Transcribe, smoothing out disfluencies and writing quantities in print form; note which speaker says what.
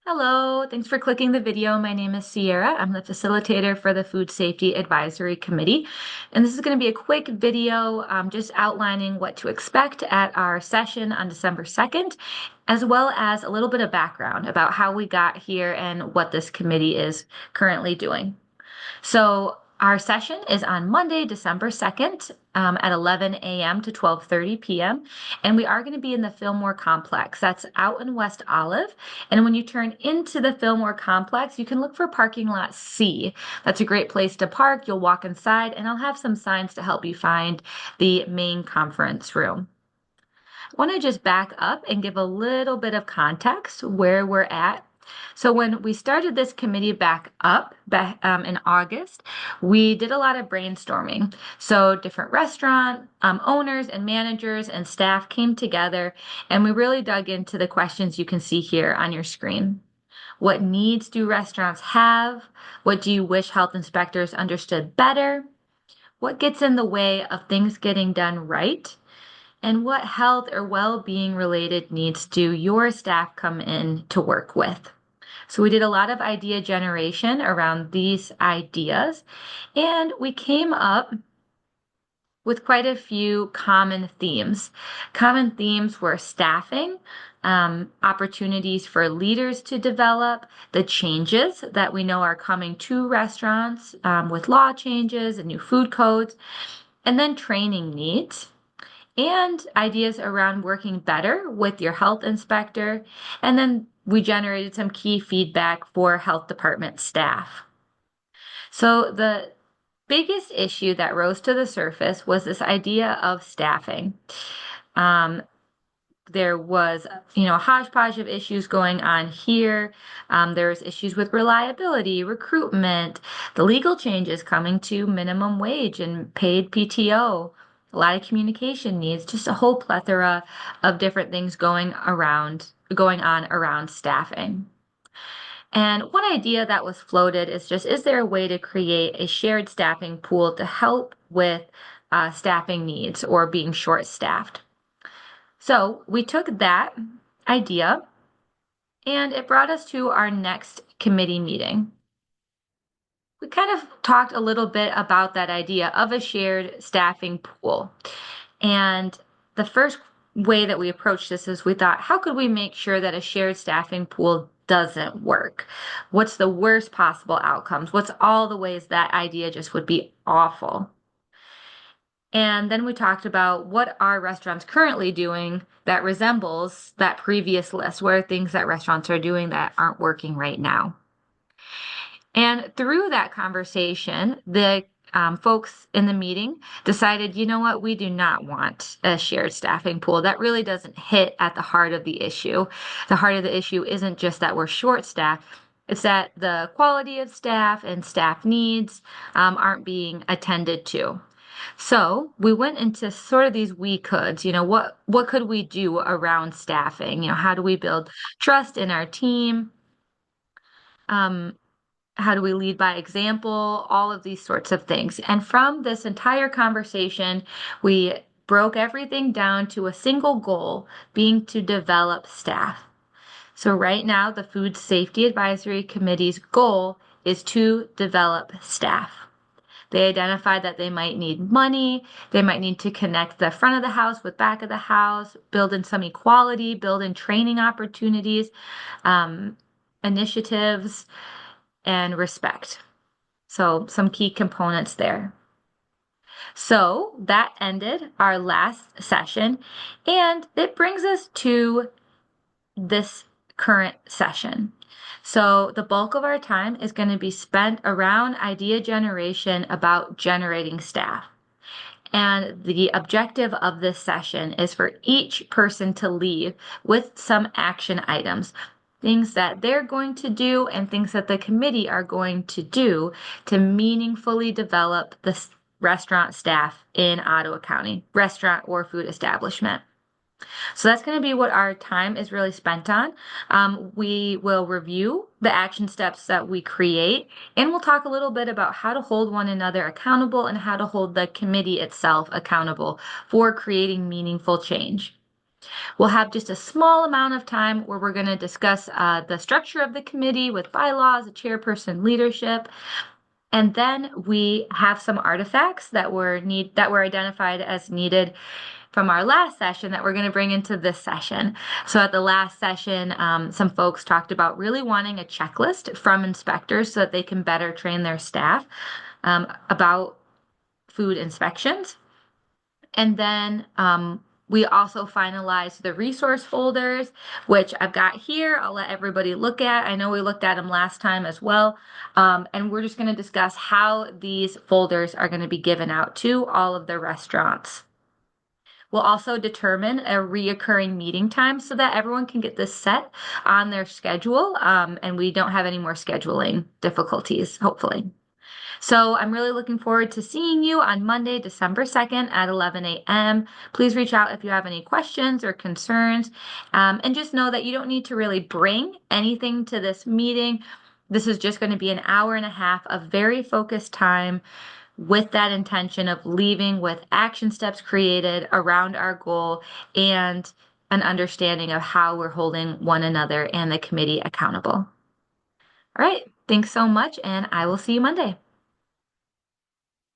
Speaker 1: Hello, thanks for clicking the video. My name is Sierra. I'm the facilitator for the Food Safety Advisory Committee. And this is going to be a quick video just outlining what to expect at our session on December 2nd, as well as a little bit of background about how we got here and what this committee is currently doing. So our session is on Monday, December 2nd at 11 a.m. to 12:30 p.m. And we are going to be in the Fillmore Complex. That's out in West Olive. And when you turn into the Fillmore Complex, you can look for parking lot C. That's a great place to park. You'll walk inside, and I'll have some signs to help you find the main conference room. I want to just back up and give a little bit of context where we're at. So when we started this committee back in August, we did a lot of brainstorming. So different restaurant owners and managers and staff came together, and we really dug into the questions you can see here on your screen. What needs do restaurants have? What do you wish health inspectors understood better? What gets in the way of things getting done right? And what health or well-being related needs do your staff come in to work with? So we did a lot of idea generation around these ideas, and we came up with quite a few common themes. Common themes were staffing, opportunities for leaders to develop, the changes that we know are coming to restaurants with law changes and new food codes, and then training needs and ideas around working better with your health inspector. And then we generated some key feedback for health department staff. So the biggest issue that rose to the surface was this idea of staffing. There was, a hodgepodge of issues going on here. There was issues with reliability, recruitment, the legal changes coming to minimum wage and paid PTO, a lot of communication needs, just a whole plethora of different things going on around staffing. And one idea that was floated is there a way to create a shared staffing pool to help with staffing needs or being short-staffed? So we took that idea and it brought us to our next committee meeting. We kind of talked a little bit about that idea of a shared staffing pool. And the first way that we approached this is we thought, how could we make sure that a shared staffing pool doesn't work? What's the worst possible outcomes? What's all the ways that idea just would be awful? And then we talked about what are restaurants currently doing that resembles that previous list? What are things that restaurants are doing that aren't working right now? And through that conversation, the folks in the meeting decided, you know what, we do not want a shared staffing pool. That really doesn't hit at the heart of the issue. The heart of the issue isn't just that we're short-staffed, it's that the quality of staff and staff needs aren't being attended to. So we went into sort of these we coulds, what could we do around staffing? How do we build trust in our team? How do we lead by example? All of these sorts of things. And from this entire conversation, we broke everything down to a single goal, being to develop staff. So right now, the Food Safety Advisory Committee's goal is to develop staff. They identified that they might need money, they might need to connect the front of the house with back of the house, build in some equality, build in training opportunities, initiatives, and respect. So some key components there. So that ended our last session, and it brings us to this current session. So the bulk of our time is going to be spent around idea generation about generating staff. And the objective of this session is for each person to leave with some action items, things that they're going to do and things that the committee are going to do to meaningfully develop the restaurant staff in Ottawa County, restaurant or food establishment. So that's going to be what our time is really spent on. We will review the action steps that we create, and we'll talk a little bit about how to hold one another accountable and how to hold the committee itself accountable for creating meaningful change. We'll have just a small amount of time where we're going to discuss the structure of the committee with bylaws, a chairperson, leadership. And then we have some artifacts that were identified as needed from our last session that we're going to bring into this session. So at the last session, some folks talked about really wanting a checklist from inspectors so that they can better train their staff about food inspections. And then we also finalized the resource folders, which I've got here. I'll let everybody look at. I know we looked at them last time as well. And we're just going to discuss how these folders are going to be given out to all of the restaurants. We'll also determine a reoccurring meeting time so that everyone can get this set on their schedule and we don't have any more scheduling difficulties, hopefully. So I'm really looking forward to seeing you on Monday, December 2nd at 11 a.m. Please reach out if you have any questions or concerns. And just know that you don't need to really bring anything to this meeting. This is just going to be an hour and a half of very focused time with that intention of leaving with action steps created around our goal and an understanding of how we're holding one another and the committee accountable. All right, thanks so much, and I will see you Monday.